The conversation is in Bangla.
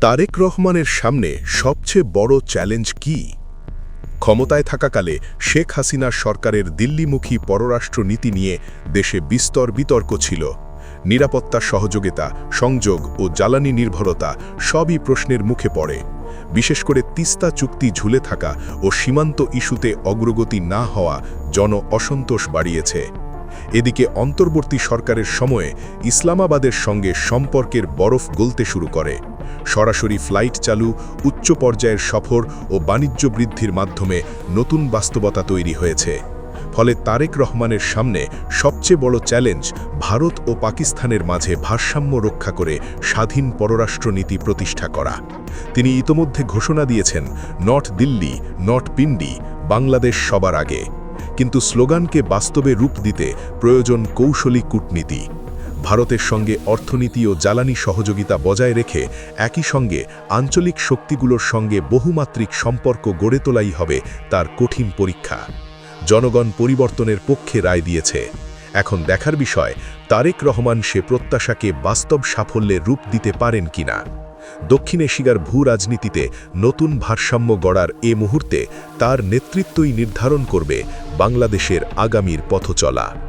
তারেক রহমানের সামনে সবচেয়ে বড় চ্যালেঞ্জ কি? ক্ষমতায় থাকাকালে শেখ হাসিনার সরকারের দিল্লিমুখী পররাষ্ট্র নীতি নিয়ে দেশে বিস্তর বিতর্ক ছিল। নিরাপত্তা সহযোগিতা, সংযোগ ও জ্বালানি নির্ভরতা সবই প্রশ্নের মুখে পড়ে। বিশেষ করে তিস্তা চুক্তি ঝুলে থাকা ও সীমান্ত ইস্যুতে অগ্রগতি না হওয়া অসন্তোষ বাড়িয়েছে। এদিকে অন্তর্বর্তী সরকারের সময়ে ইসলামাবাদের সঙ্গে সম্পর্কের বরফ গলতে শুরু করে। সরাসরি ফ্লাইট চালু, উচ্চ পর্যায়ের সফর ও বাণিজ্য বৃদ্ধির মাধ্যমে নতুন বাস্তবতা তৈরি হয়েছে। ফলে তারেক রহমানের সামনে সবচেয়ে বড় চ্যালেঞ্জ ভারত ও পাকিস্তানের মাঝে ভারসাম্য রক্ষা করে স্বাধীন পররাষ্ট্রনীতি প্রতিষ্ঠা করা। তিনি ইতোমধ্যে ঘোষণা দিয়েছেন, নট দিল্লি, নট পিন্ডি, বাংলাদেশ সবার আগে। কিন্তু স্লোগানকে বাস্তবে রূপ দিতে প্রয়োজন কৌশলী কূটনীতি। ভারতের সঙ্গে অর্থনীতি ও জ্বালানি সহযোগিতা বজায় রেখে একই সঙ্গে আঞ্চলিক শক্তিগুলোর সঙ্গে বহুমাত্রিক সম্পর্ক গড়ে তোলাই হবে তার কঠিন পরীক্ষা। জনগণ পরিবর্তনের পক্ষে রায় দিয়েছে। এখন দেখার বিষয়, তারেক রহমান সে প্রত্যাশাকে বাস্তব সাফল্যে রূপ দিতে পারেন কিনা। দক্ষিণ এশিয়ার ভূ-রাজনীতিতে নতুন ভারসাম্য গড়ার এ মুহূর্তে তার নেতৃত্বই নির্ধারণ করবে বাংলাদেশের আগামীর পথচলা।